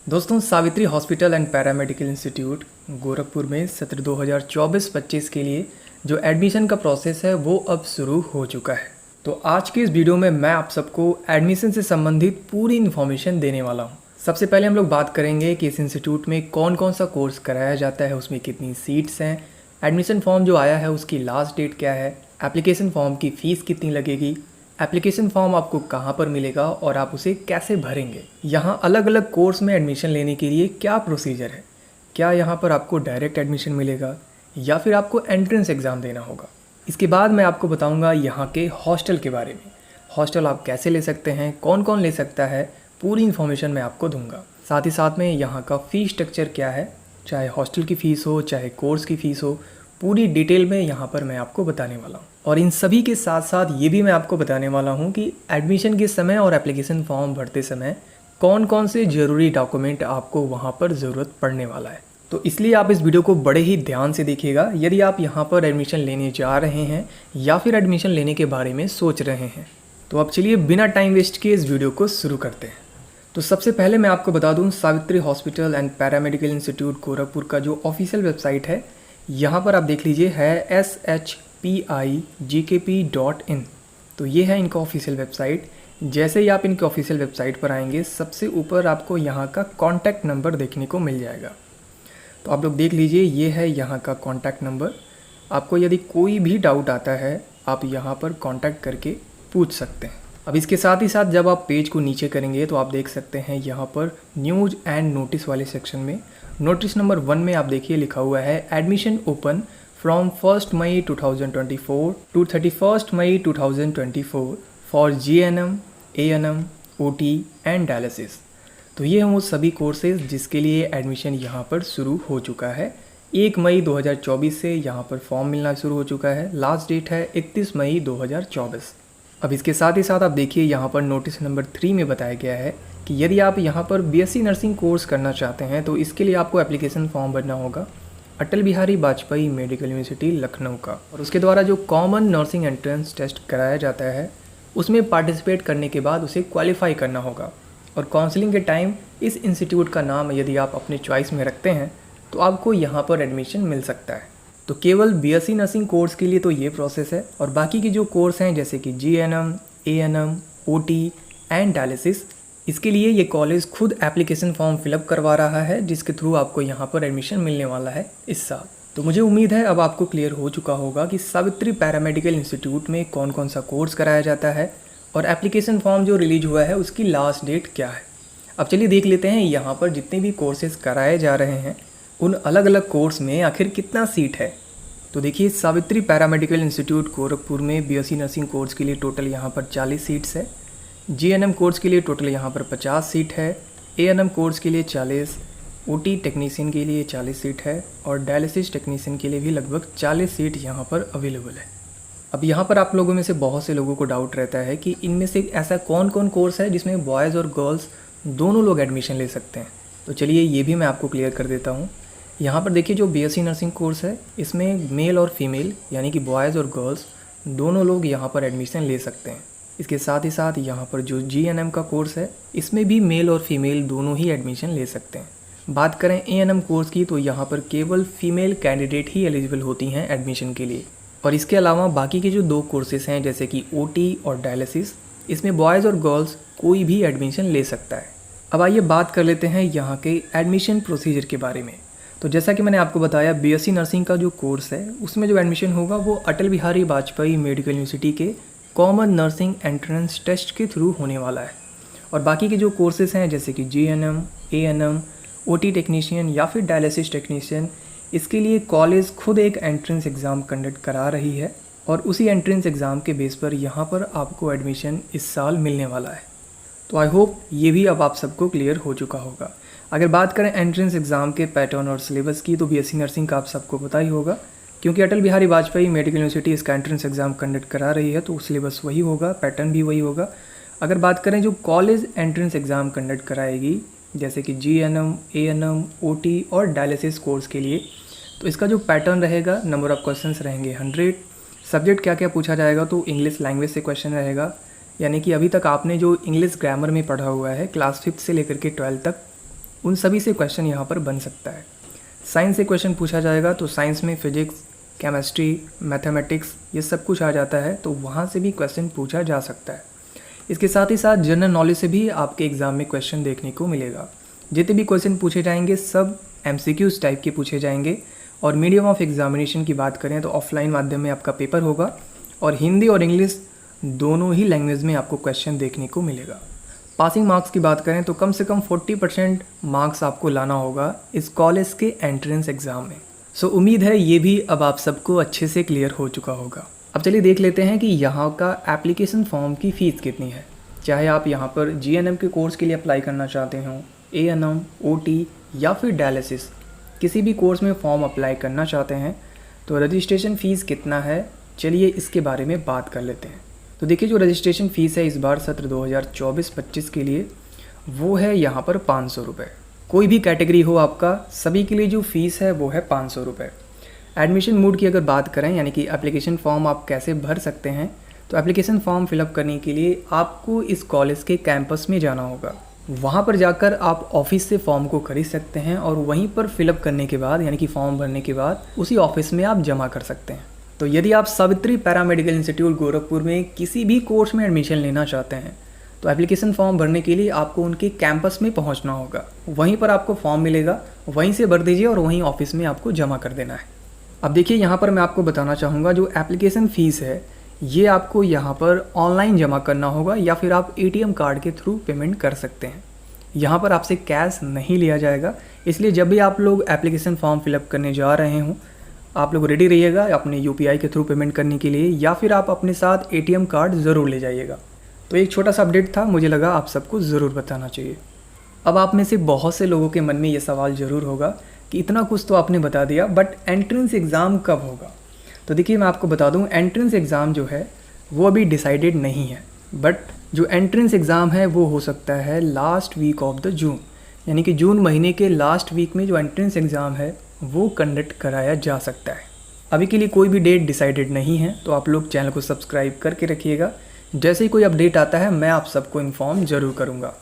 दोस्तों, Savitri hospital and paramedical institute Gorakhpur में सत्र 2024-25 के लिए जो एडमिशन का प्रोसेस है वो अब शुरू हो चुका है। तो आज की इस वीडियो में मैं आप सबको एडमिशन से संबंधित पूरी इन्फॉर्मेशन देने वाला हूँ। सबसे पहले हम लोग बात करेंगे कि इस इंस्टीट्यूट में कौन कौन सा कोर्स कराया जाता है, उसमें कितनी सीट्स हैं, एडमिशन फॉर्म जो आया है उसकी लास्ट डेट क्या है, एप्लीकेशन फॉर्म की फ़ीस कितनी लगेगी, एप्लीकेशन फॉर्म आपको कहाँ पर मिलेगा और आप उसे कैसे भरेंगे, यहाँ अलग अलग कोर्स में एडमिशन लेने के लिए क्या प्रोसीजर है, क्या यहाँ पर आपको डायरेक्ट एडमिशन मिलेगा या फिर आपको एंट्रेंस एग्ज़ाम देना होगा। इसके बाद मैं आपको बताऊँगा यहाँ के हॉस्टल के बारे में, हॉस्टल आप कैसे ले सकते हैं, कौन कौन ले सकता है, पूरी इन्फॉर्मेशन मैं आपको दूंगा। साथ ही साथ में यहाँ का फ़ीस स्ट्रक्चर क्या है, चाहे हॉस्टल की फ़ीस हो चाहे कोर्स की फ़ीस हो, पूरी डिटेल में यहाँ पर मैं आपको बताने वाला हूँ। और इन सभी के साथ साथ ये भी मैं आपको बताने वाला हूँ कि एडमिशन के समय और एप्लीकेशन फॉर्म भरते समय कौन कौन से ज़रूरी डॉक्यूमेंट आपको वहाँ पर ज़रूरत पड़ने वाला है। तो इसलिए आप इस वीडियो को बड़े ही ध्यान से देखिएगा यदि आप यहाँ पर एडमिशन लेने जा रहे हैं या फिर एडमिशन लेने के बारे में सोच रहे हैं। तो अब चलिए बिना टाइम वेस्ट किए इस वीडियो को शुरू करते हैं। तो सबसे पहले मैं आपको बता दूं, Savitri hospital and paramedical institute Gorakhpur का जो ऑफिशियल वेबसाइट है, यहाँ पर आप देख लीजिए है shpigkp.in। तो ये है इनका ऑफिशियल वेबसाइट। जैसे ही आप इनके ऑफिशियल वेबसाइट पर आएंगे, सबसे ऊपर आपको यहाँ का कॉन्टैक्ट नंबर देखने को मिल जाएगा। तो आप लोग देख लीजिए, ये है यहाँ का कॉन्टैक्ट नंबर। आपको यदि कोई भी डाउट आता है आप यहाँ पर कॉन्टैक्ट करके पूछ सकते हैं। अब इसके साथ ही साथ जब आप पेज को नीचे करेंगे तो आप देख सकते हैं यहाँ पर न्यूज़ एंड नोटिस वाले सेक्शन में नोटिस नंबर 1 में आप देखिए लिखा हुआ है admission open from 1 May 2024 to 31 May 2024 for GNM, ANM, OT and dialysis. तो ये हैं वो सभी कोर्सेज जिसके लिए एडमिशन यहाँ पर शुरू हो चुका है। 1 मई 2024 से यहाँ पर फॉर्म मिलना शुरू हो चुका है। लास्ट डेट है 31 मई 2024। अब इसके साथ ही साथ आप देखिए यहाँ पर नोटिस नंबर 3 में बताया गया है कि यदि आप यहाँ पर BSc नर्सिंग कोर्स करना चाहते हैं तो इसके लिए आपको एप्लीकेशन फॉर्म भरना होगा अटल बिहारी वाजपेयी मेडिकल यूनिवर्सिटी लखनऊ का, और उसके द्वारा जो कॉमन नर्सिंग एंट्रेंस टेस्ट कराया जाता है उसमें पार्टिसिपेट करने के बाद उसे क्वालिफाई करना होगा। और काउंसलिंग के टाइम इस इंस्टीट्यूट का नाम यदि आप अपने चॉइस में रखते हैं तो आपको यहाँ पर एडमिशन मिल सकता है। तो केवल BSc नर्सिंग कोर्स के लिए तो ये प्रोसेस है, और बाकी की जो कोर्स हैं जैसे कि GNM, ANM, OT and dialysis, इसके लिए ये कॉलेज खुद एप्लीकेशन फॉर्म फिलअप करवा रहा है जिसके थ्रू आपको यहाँ पर एडमिशन मिलने वाला है इस साल। तो मुझे उम्मीद है अब आपको क्लियर हो चुका होगा कि सावित्री पैरामेडिकल इंस्टीट्यूट में कौन कौन सा कोर्स कराया जाता है और एप्लीकेशन फॉर्म जो रिलीज हुआ है उसकी लास्ट डेट क्या है। अब चलिए देख लेते हैं यहाँ पर जितने भी कोर्सेज कराए जा रहे हैं उन अलग अलग कोर्स में आखिर कितना सीट है। तो देखिए, सावित्री पैरामेडिकल इंस्टीट्यूट गोरखपुर में BSc नर्सिंग कोर्स के लिए टोटल यहाँ पर 40 सीट्स है। GNM कोर्स के लिए टोटल यहाँ पर 50 सीट है। ANM कोर्स के लिए 40, OT टेक्नीशियन के लिए 40 सीट है और डायलिसिस टेक्नीशियन के लिए भी लगभग 40 सीट यहाँ पर अवेलेबल है। अब यहाँ पर आप लोगों में से बहुत से लोगों को डाउट रहता है कि इनमें से ऐसा कौन कौन कोर्स है जिसमें बॉयज़ और गर्ल्स दोनों लोग एडमिशन ले सकते हैं। तो चलिए ये भी मैं आपको क्लियर कर देता हूँ। यहाँ पर देखिए, जो BSc नर्सिंग कोर्स है इसमें मेल और फीमेल यानी कि बॉयज़ और गर्ल्स दोनों लोग यहाँ पर एडमिशन ले सकते हैं। इसके साथ ही साथ यहाँ पर जो GNM का कोर्स है इसमें भी मेल और फीमेल दोनों ही एडमिशन ले सकते हैं। बात करें ANM कोर्स की तो यहाँ पर केवल फीमेल कैंडिडेट ही एलिजिबल होती हैं एडमिशन के लिए, और इसके अलावा बाकी के जो 2 कोर्सेज हैं जैसे कि OT और डायलिसिस, इसमें बॉयज़ और गर्ल्स कोई भी एडमिशन ले सकता है। अब आइए बात कर लेते हैं यहाँ के एडमिशन प्रोसीजर के बारे में। तो जैसा कि मैंने आपको बताया, BSc नर्सिंग का जो कोर्स है उसमें जो एडमिशन होगा वो अटल बिहारी वाजपेयी मेडिकल यूनिवर्सिटी के कॉमन नर्सिंग एंट्रेंस टेस्ट के थ्रू होने वाला है। और बाकी के जो कोर्सेज हैं जैसे कि GNM, ANM, OT टेक्नीशियन या फिर डायलिसिस टेक्नीशियन, इसके लिए कॉलेज खुद एक एंट्रेंस एग्ज़ाम कंडक्ट करा रही है और उसी एंट्रेंस एग्ज़ाम के बेस पर यहाँ पर आपको एडमिशन इस साल मिलने वाला है। तो आई होप ये भी अब आप सबको क्लियर हो चुका होगा। अगर बात करें एंट्रेंस एग्ज़ाम के पैटर्न और सिलेबस की तो BSc नर्सिंग का आप सबको पता ही होगा, क्योंकि अटल बिहारी वाजपेयी मेडिकल यूनिवर्सिटी इसका एंट्रेंस एग्ज़ाम कंडक्ट करा रही है तो सिलेबस वही होगा, पैटर्न भी वही होगा। अगर बात करें जो कॉलेज एंट्रेंस एग्ज़ाम कंडक्ट कराएगी जैसे कि GNM, ANM, OT और डायलिसिस कोर्स के लिए, तो इसका जो पैटर्न रहेगा, नंबर ऑफ़ क्वेश्चंस रहेंगे 100। सब्जेक्ट क्या क्या पूछा जाएगा तो इंग्लिश लैंग्वेज से क्वेश्चन रहेगा, यानी कि अभी तक आपने जो इंग्लिश ग्रामर में पढ़ा हुआ है क्लास 5 से लेकर के 12 तक उन सभी से क्वेश्चन यहाँ पर बन सकता है। साइंस से क्वेश्चन पूछा जाएगा तो साइंस में फिजिक्स, केमिस्ट्री, मैथमेटिक्स ये सब कुछ आ जाता है, तो वहाँ से भी क्वेश्चन पूछा जा सकता है। इसके साथ ही साथ जनरल नॉलेज से भी आपके एग्ज़ाम में क्वेश्चन देखने को मिलेगा। जितने भी क्वेश्चन पूछे जाएंगे सब MCQs टाइप के पूछे जाएंगे। और मीडियम ऑफ एग्जामिनेशन की बात करें तो ऑफलाइन माध्यम में आपका पेपर होगा और हिंदी और इंग्लिश दोनों ही लैंग्वेज में आपको क्वेश्चन देखने को मिलेगा। पासिंग मार्क्स की बात करें तो कम से कम 40% मार्क्स आपको लाना होगा इस कॉलेज के एंट्रेंस एग्ज़ाम में। सो उम्मीद है ये भी अब आप सबको अच्छे से क्लियर हो चुका होगा। अब चलिए देख लेते हैं कि यहाँ का एप्लीकेशन फॉर्म की फ़ीस कितनी है। चाहे आप यहाँ पर GNM के कोर्स के लिए अप्लाई करना चाहते हो, ANM, OT या फिर डायलिसिस किसी भी कोर्स में फॉर्म अप्लाई करना चाहते हैं तो रजिस्ट्रेशन फ़ीस कितना है, चलिए इसके बारे में बात कर लेते हैं। तो देखिए जो रजिस्ट्रेशन फ़ीस है इस बार सत्र 2024-25 के लिए वो है यहाँ पर 500 रुपये। कोई भी कैटेगरी हो आपका, सभी के लिए जो फ़ीस है वो है 500 रुपये। एडमिशन मोड की अगर बात करें यानी कि एप्लीकेशन फ़ॉर्म आप कैसे भर सकते हैं, तो एप्लीकेशन फ़ॉर्म फिलअप करने के लिए आपको इस कॉलेज के कैंपस में जाना होगा। वहाँ पर जाकर आप ऑफिस से फॉर्म को खरीद सकते हैं और वहीं पर फिलअप करने के बाद यानी कि फॉर्म भरने के बाद उसी ऑफिस में आप जमा कर सकते हैं। तो यदि आप सावित्री पैरामेडिकल इंस्टीट्यूट गोरखपुर में किसी भी कोर्स में एडमिशन लेना चाहते हैं तो एप्लीकेशन फॉर्म भरने के लिए आपको उनके कैंपस में पहुँचना होगा। वहीं पर आपको फॉर्म मिलेगा, वहीं से भर दीजिए और वहीं ऑफिस में आपको जमा कर देना है। अब देखिए यहाँ पर मैं आपको बताना चाहूँगा जो एप्लीकेशन फ़ीस है ये आपको यहाँ पर ऑनलाइन जमा करना होगा या फिर आप ATM कार्ड के थ्रू पेमेंट कर सकते हैं। यहाँ पर आपसे कैश नहीं लिया जाएगा, इसलिए जब भी आप लोग एप्लीकेशन फॉर्म फिलअप करने जा रहे हों आप लोग रेडी रहिएगा अपने UPI के थ्रू पेमेंट करने के लिए, या फिर आप अपने साथ ATM कार्ड ज़रूर ले जाइएगा। तो एक छोटा सा अपडेट था, मुझे लगा आप सबको ज़रूर बताना चाहिए। अब आप में से बहुत से लोगों के मन में ये सवाल ज़रूर होगा कि इतना कुछ तो आपने बता दिया, बट एंट्रेंस एग्ज़ाम कब होगा। तो देखिए मैं आपको बता दूं एंट्रेंस एग्ज़ाम जो है वो अभी डिसाइडेड नहीं है, बट जो एंट्रेंस एग्ज़ाम है वो हो सकता है last week of the June, यानी कि जून महीने के लास्ट वीक में जो एंट्रेंस एग्ज़ाम है वो कंडक्ट कराया जा सकता है। अभी के लिए कोई भी डेट डिसाइडेड नहीं है, तो आप लोग चैनल को सब्सक्राइब करके रखिएगा। जैसे ही कोई अपडेट आता है मैं आप सबको इन्फॉर्म ज़रूर करूँगा।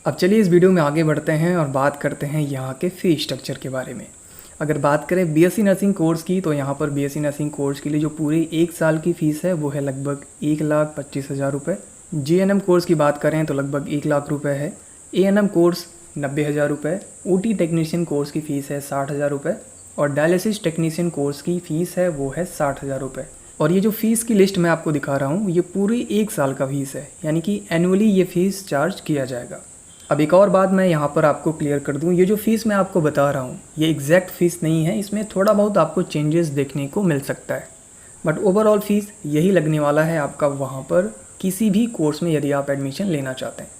अब चलिए इस वीडियो में आगे बढ़ते हैं और बात करते हैं यहाँ के फ़ीस स्ट्रक्चर के बारे में। अगर बात करें BSc नर्सिंग कोर्स की तो यहाँ पर BSc नर्सिंग कोर्स के लिए जो पूरे 1 साल की फ़ीस है वो है लगभग 1,25,000 रुपये। GNM कोर्स की बात करें तो लगभग 1 लाख रुपये है। ANM कोर्स 90,000 रुपये। OT टेक्नीशियन कोर्स की फ़ीस है 60,000 रुपये और डायलिसिस टेक्नीशियन कोर्स की फ़ीस है वो है 60,000 रुपये। और ये जो फ़ीस की लिस्ट मैं आपको दिखा रहा हूँ ये पूरी 1 साल का फ़ीस है, यानी कि एनुअली ये फ़ीस चार्ज किया जाएगा। अब एक और बात मैं यहाँ पर आपको क्लियर कर दूँ, ये जो फ़ीस मैं आपको बता रहा हूँ ये एग्जैक्ट फ़ीस नहीं है, इसमें थोड़ा बहुत आपको चेंजेस देखने को मिल सकता है, बट ओवरऑल फ़ीस यही लगने वाला है आपका वहाँ पर किसी भी कोर्स में यदि आप एडमिशन लेना चाहते हैं।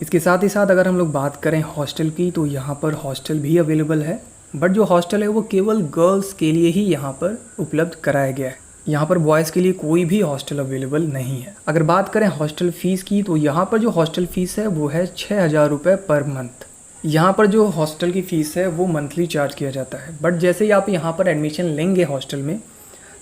इसके साथ ही साथ अगर हम लोग बात करें हॉस्टल की तो यहाँ पर हॉस्टल भी अवेलेबल है, बट जो हॉस्टल है वो केवल गर्ल्स के लिए ही यहाँ पर उपलब्ध कराया गया है। यहाँ पर बॉयज़ के लिए कोई भी हॉस्टल अवेलेबल नहीं है। अगर बात करें हॉस्टल फ़ीस की तो यहाँ पर जो हॉस्टल फ़ीस है वो है 6,000 रुपये पर मंथ। यहाँ पर जो हॉस्टल की फ़ीस है वो मंथली चार्ज किया जाता है, बट जैसे ही आप यहाँ पर एडमिशन लेंगे हॉस्टल में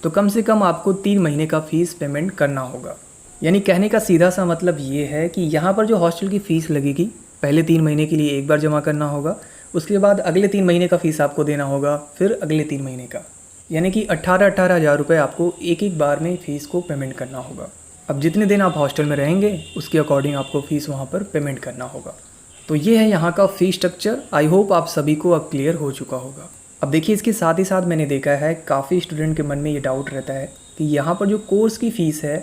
तो कम से कम आपको 3 महीने का फ़ीस पेमेंट करना होगा। यानी कहने का सीधा सा मतलब ये है कि यहाँ पर जो हॉस्टल की फ़ीस लगेगी पहले 3 महीने के लिए एक बार जमा करना होगा, उसके बाद अगले 3 महीने का फ़ीस आपको देना होगा, फिर अगले 3 महीने का, यानी कि 18,000 रुपये आपको एक बार में फ़ीस को पेमेंट करना होगा। अब जितने दिन आप हॉस्टल में रहेंगे उसके अकॉर्डिंग आपको फ़ीस वहाँ पर पेमेंट करना होगा। तो ये है यहाँ का फ़ीस स्ट्रक्चर। आई होप आप सभी को अब क्लियर हो चुका होगा। अब देखिए इसके साथ ही साथ मैंने देखा है काफ़ी स्टूडेंट के मन में ये डाउट रहता है कि यहाँ पर जो कोर्स की फ़ीस है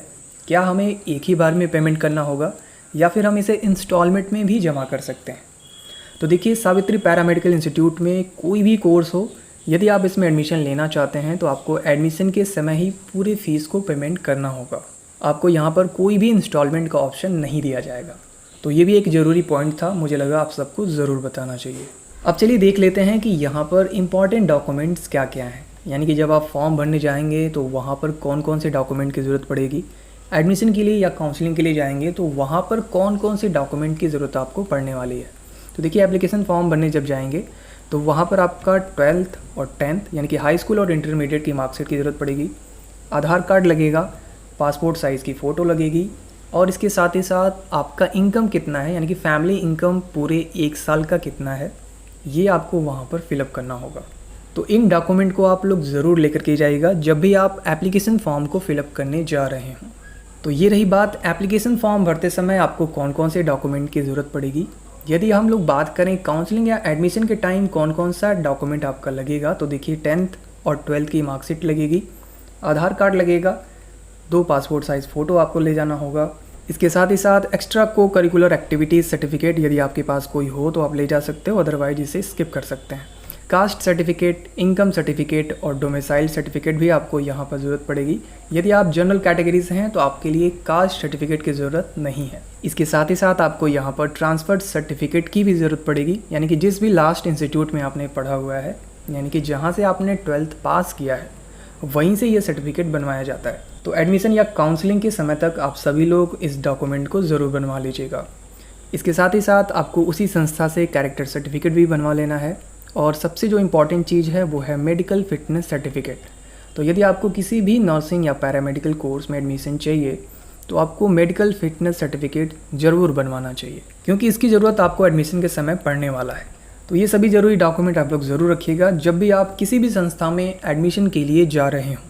क्या हमें एक ही बार में पेमेंट करना होगा या फिर हम इसे इंस्टॉलमेंट में भी जमा कर सकते हैं। तो देखिए सावित्री पैरामेडिकल इंस्टीट्यूट में कोई भी कोर्स हो, यदि आप इसमें एडमिशन लेना चाहते हैं तो आपको एडमिशन के समय ही पूरी फ़ीस को पेमेंट करना होगा। आपको यहाँ पर कोई भी इंस्टॉलमेंट का ऑप्शन नहीं दिया जाएगा। तो ये भी एक ज़रूरी पॉइंट था, मुझे लगा आप सबको ज़रूर बताना चाहिए। अब चलिए देख लेते हैं कि यहाँ पर इम्पॉर्टेंट डॉक्यूमेंट्स क्या क्या हैं, यानी कि जब आप फॉर्म भरने जाएंगे तो वहाँ पर कौन कौन से डॉक्यूमेंट की ज़रूरत पड़ेगी। एडमिशन के लिए या काउंसलिंग के लिए जाएंगे तो वहाँ पर कौन कौन से डॉक्यूमेंट की ज़रूरत आपको पड़ने वाली है। तो देखिए एप्लीकेशन फॉर्म भरने जब जाएंगे तो वहाँ पर आपका 12th और 10th यानी कि हाई स्कूल और इंटरमीडिएट की मार्कशीट की ज़रूरत पड़ेगी। आधार कार्ड लगेगा, पासपोर्ट साइज़ की फ़ोटो लगेगी और इसके साथ ही साथ आपका इनकम कितना है, यानी कि फैमिली इनकम पूरे 1 साल का कितना है ये आपको वहाँ पर फिलअप करना होगा। तो इन डॉक्यूमेंट को आप लोग ज़रूर लेकर के जाइएगा जब भी आप एप्लीकेशन फॉर्म को फिलअप करने जा रहे हों। तो ये रही बात एप्लीकेशन फॉर्म भरते समय आपको कौन कौन से डॉक्यूमेंट की ज़रूरत पड़ेगी। यदि हम लोग बात करें काउंसलिंग या एडमिशन के टाइम कौन कौन सा डॉक्यूमेंट आपका लगेगा, तो देखिए 10th और 12th की मार्कशीट लगेगी, आधार कार्ड लगेगा, 2 पासपोर्ट साइज़ फ़ोटो आपको ले जाना होगा। इसके साथ ही साथ एक्स्ट्रा को करिकुलर एक्टिविटीज़ सर्टिफिकेट यदि आपके पास कोई हो तो आप ले जा सकते हो, अदरवाइज इसे स्किप कर सकते हैं। कास्ट सर्टिफिकेट, इनकम सर्टिफिकेट और डोमिसाइल सर्टिफिकेट भी आपको यहाँ पर ज़रूरत पड़ेगी। यदि आप जनरल कैटेगरी से हैं तो आपके लिए कास्ट सर्टिफिकेट की ज़रूरत नहीं है। इसके साथ ही साथ आपको यहाँ पर ट्रांसफ़र सर्टिफिकेट की भी ज़रूरत पड़ेगी, यानी कि जिस भी लास्ट इंस्टीट्यूट में आपने पढ़ा हुआ है, यानी कि जहाँ से आपने 12th पास किया है वहीं से ये सर्टिफिकेट बनवाया जाता है। तो एडमिशन या काउंसलिंग के समय तक आप सभी लोग इस डॉक्यूमेंट को ज़रूर बनवा लीजिएगा। इसके साथ ही साथ आपको उसी संस्था से कैरेक्टर सर्टिफिकेट भी बनवा लेना है, और सबसे जो इम्पॉर्टेंट चीज़ है वो है मेडिकल फिटनेस सर्टिफिकेट। तो यदि आपको किसी भी नर्सिंग या पैरामेडिकल कोर्स में एडमिशन चाहिए तो आपको मेडिकल फिटनेस सर्टिफिकेट ज़रूर बनवाना चाहिए, क्योंकि इसकी ज़रूरत आपको एडमिशन के समय पड़ने वाला है। तो ये सभी ज़रूरी डॉक्यूमेंट आप लोग ज़रूर रखिएगा जब भी आप किसी भी संस्था में एडमिशन के लिए जा रहे हों।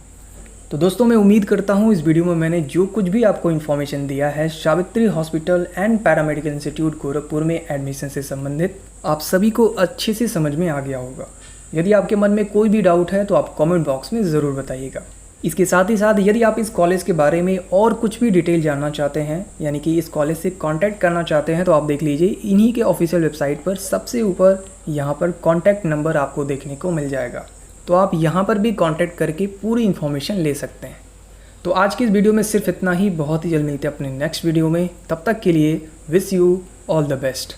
तो दोस्तों, मैं उम्मीद करता हूँ इस वीडियो में मैंने जो कुछ भी आपको इन्फॉर्मेशन दिया है Savitri hospital and paramedical institute Gorakhpur में एडमिशन से संबंधित आप सभी को अच्छे से समझ में आ गया होगा। यदि आपके मन में कोई भी डाउट है तो आप कमेंट बॉक्स में ज़रूर बताइएगा। इसके साथ ही साथ यदि आप इस कॉलेज के बारे में और कुछ भी डिटेल जानना चाहते हैं, यानी कि इस कॉलेज से कांटेक्ट करना चाहते हैं, तो आप देख लीजिए इन्हीं के ऑफिशियल वेबसाइट पर सबसे ऊपर यहाँ पर कॉन्टैक्ट नंबर आपको देखने को मिल जाएगा। तो आप यहाँ पर भी कांटेक्ट करके पूरी इन्फॉर्मेशन ले सकते हैं। तो आज की इस वीडियो में सिर्फ इतना ही। बहुत ही जल्द मिलते हैं अपने नेक्स्ट वीडियो में। तब तक के लिए wish you all the best.